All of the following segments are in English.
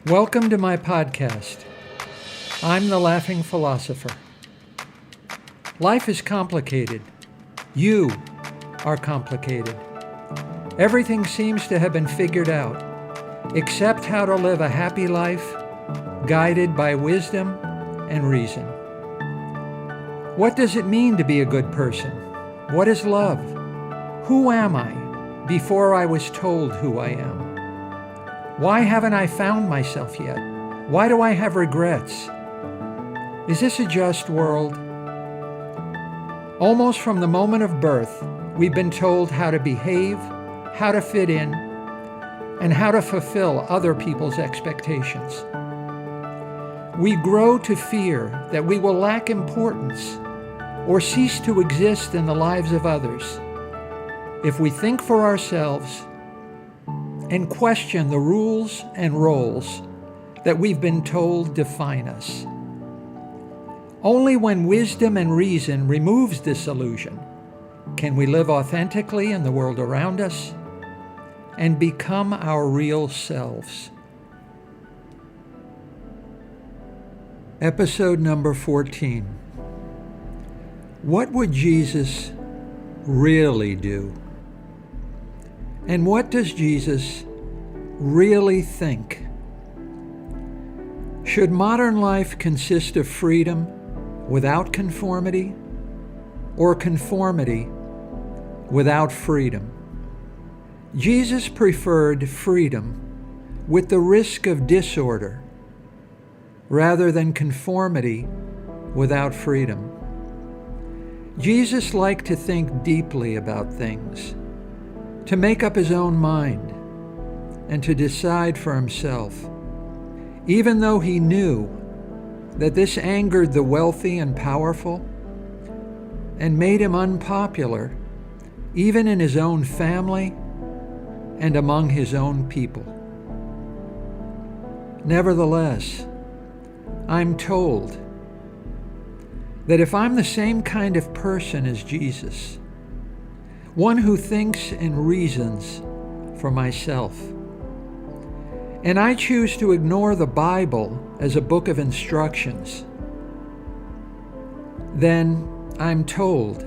Welcome to my podcast. I'm the Laughing Philosopher. Life is complicated. You are complicated. Everything seems to have been figured out, except how to live a happy life guided by wisdom and reason. What does it mean to be a good person? What is love? Who am I before I was told who I am? Why haven't I found myself yet? Why do I have regrets? Is this a just world? Almost from the moment of birth, we've been told how to behave, how to fit in, and how to fulfill other people's expectations. We grow to fear that we will lack importance or cease to exist in the lives of others if we think for ourselves and question the rules and roles that we've been told define us. Only when wisdom and reason removes this illusion can we live authentically in the world around us and become our real selves. Episode number 14. What would Jesus really do? And what does Jesus really think? Should modern life consist of freedom without conformity, or conformity without freedom? Jesus preferred freedom with the risk of disorder rather than conformity without freedom. Jesus liked to think deeply about things, to make up his own mind, and to decide for himself, even though he knew that this angered the wealthy and powerful and made him unpopular even in his own family and among his own people. Nevertheless, I'm told that if I'm the same kind of person as Jesus, one who thinks and reasons for myself, and I choose to ignore the Bible as a book of instructions, then I'm told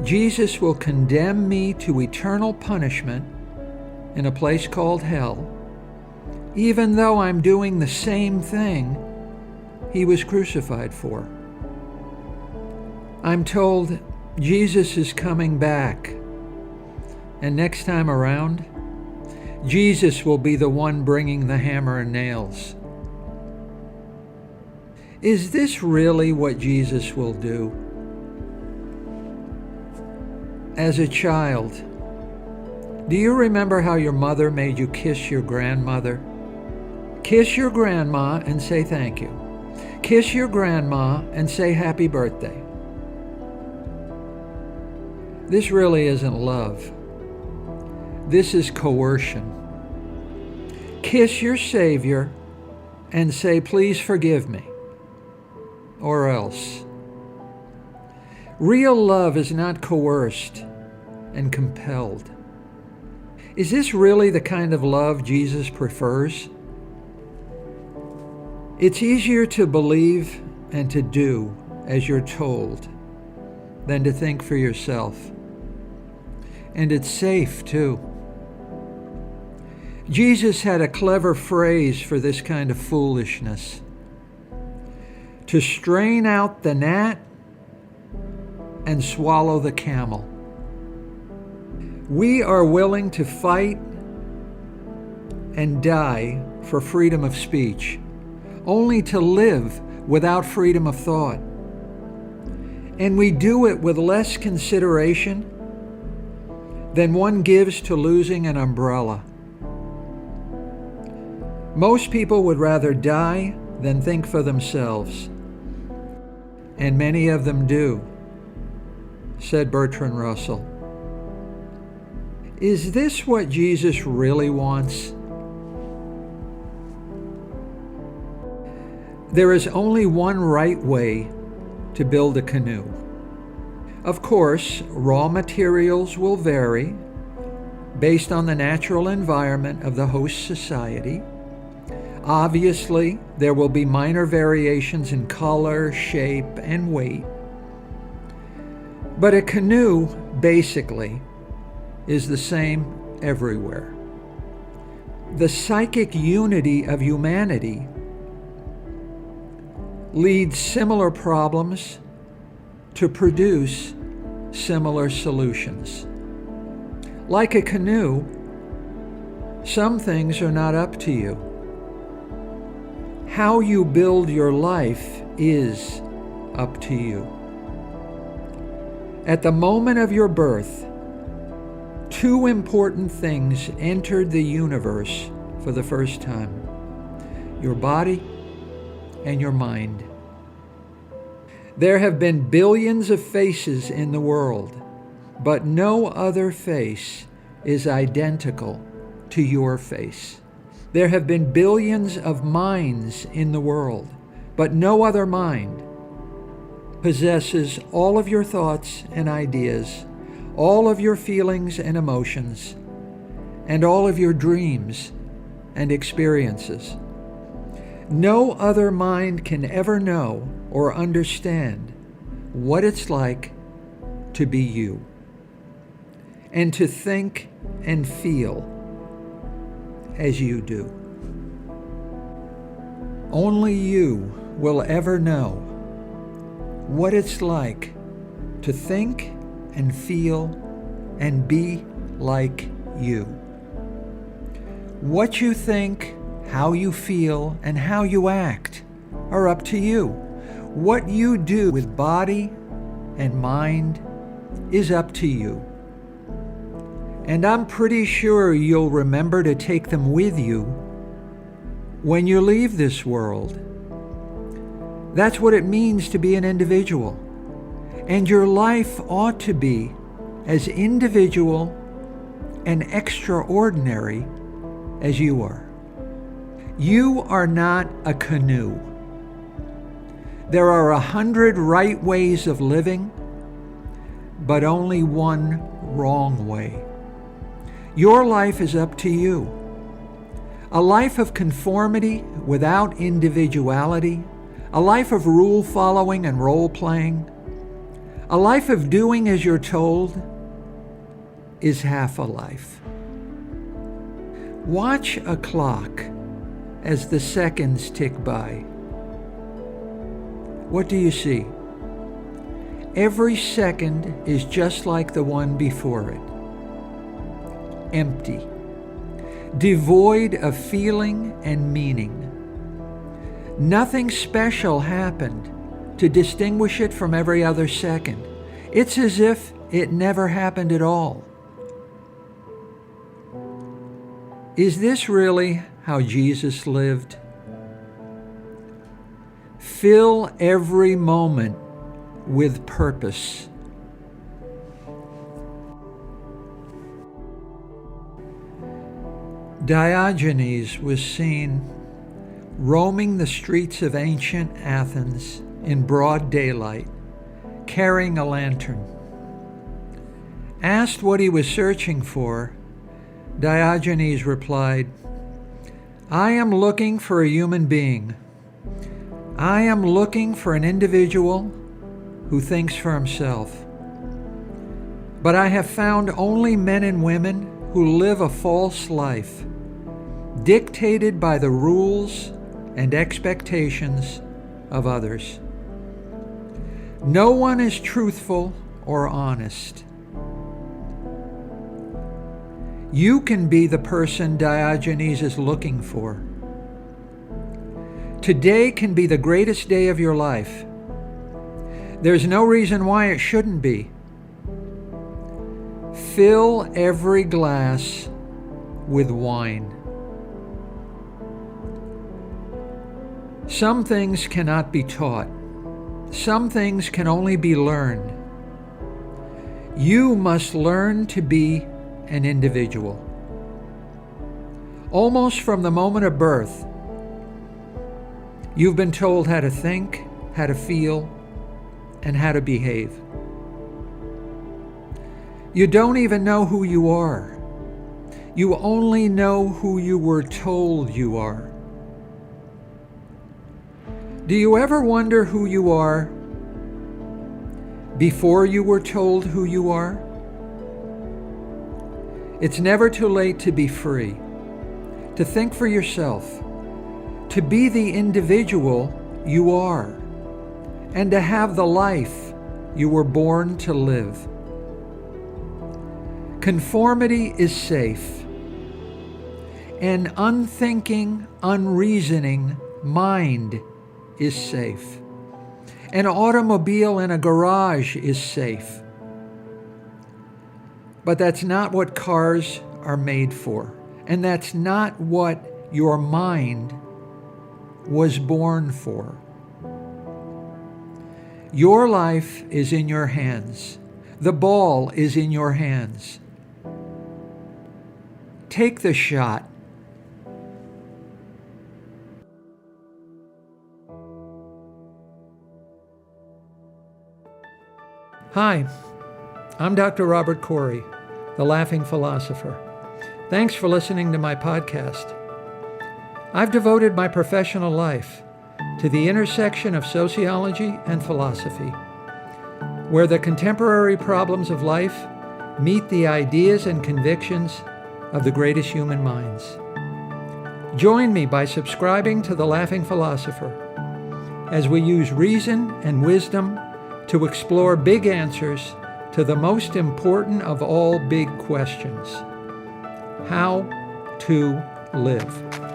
Jesus will condemn me to eternal punishment in a place called hell, even though I'm doing the same thing he was crucified for. I'm told Jesus is coming back, and next time around, Jesus will be the one bringing the hammer and nails. Is this really what Jesus will do? As a child, do you remember how your mother made you kiss your grandmother? Kiss your grandma and say thank you. Kiss your grandma and say happy birthday. This really isn't love. This is coercion. Kiss your Savior and say, please forgive me, or else. Real love is not coerced and compelled. Is this really the kind of love Jesus prefers? It's easier to believe and to do as you're told than to think for yourself. And it's safe, too. Jesus had a clever phrase for this kind of foolishness: to strain out the gnat and swallow the camel. We are willing to fight and die for freedom of speech, only to live without freedom of thought. And we do it with less consideration than one gives to losing an umbrella. Most people would rather die than think for themselves, and many of them do, said Bertrand Russell. Is this what Jesus really wants? There is only one right way to build a canoe. Of course, raw materials will vary based on the natural environment of the host society Obviously, there will be minor variations in color, shape, and weight. But a canoe, basically, is the same everywhere. The psychic unity of humanity leads similar problems to produce similar solutions. Like a canoe, some things are not up to you. How you build your life is up to you. At the moment of your birth, two important things entered the universe for the first time: your body and your mind. There have been billions of faces in the world, but no other face is identical to your face. There have been billions of minds in the world, but no other mind possesses all of your thoughts and ideas, all of your feelings and emotions, and all of your dreams and experiences. No other mind can ever know or understand what it's like to be you, and to think and feel as you do. Only you will ever know what it's like to think and feel and be like you. What you think, how you feel, and how you act are up to you. What you do with body and mind is up to you. And I'm pretty sure you'll remember to take them with you when you leave this world. That's what it means to be an individual. And your life ought to be as individual and extraordinary as you are. You are not a canoe. There are 100 right ways of living, but only one wrong way. Your life is up to you. A life of conformity without individuality, a life of rule following and role playing, a life of doing as you're told is half a life. Watch a clock as the seconds tick by. What do you see? Every second is just like the one before it. Empty, devoid of feeling and meaning. Nothing special happened to distinguish it from every other second. It's as if it never happened at all. Is this really how Jesus lived? Fill every moment with purpose. Diogenes was seen roaming the streets of ancient Athens in broad daylight, carrying a lantern. Asked what he was searching for, Diogenes replied, "I am looking for a human being. I am looking for an individual who thinks for himself. But I have found only men and women who live a false life, dictated by the rules and expectations of others. No one is truthful or honest." You can be the person Diogenes is looking for. Today can be the greatest day of your life. There's no reason why it shouldn't be. Fill every glass with wine. Some things cannot be taught. Some things can only be learned. You must learn to be an individual. Almost from the moment of birth, you've been told how to think, how to feel, and how to behave. You don't even know who you are. You only know who you were told you are. Do you ever wonder who you are before you were told who you are? It's never too late to be free, to think for yourself, to be the individual you are, and to have the life you were born to live. Conformity is safe. An unthinking, unreasoning mind is safe. An automobile in a garage is safe. But that's not what cars are made for. And that's not what your mind was born for. Your life is in your hands. The ball is in your hands. Take the shot. Hi, I'm Dr. Robert Corey, the Laughing Philosopher. Thanks for listening to my podcast. I've devoted my professional life to the intersection of sociology and philosophy, where the contemporary problems of life meet the ideas and convictions of the greatest human minds. Join me by subscribing to The Laughing Philosopher as we use reason and wisdom to explore big answers to the most important of all big questions: how to live.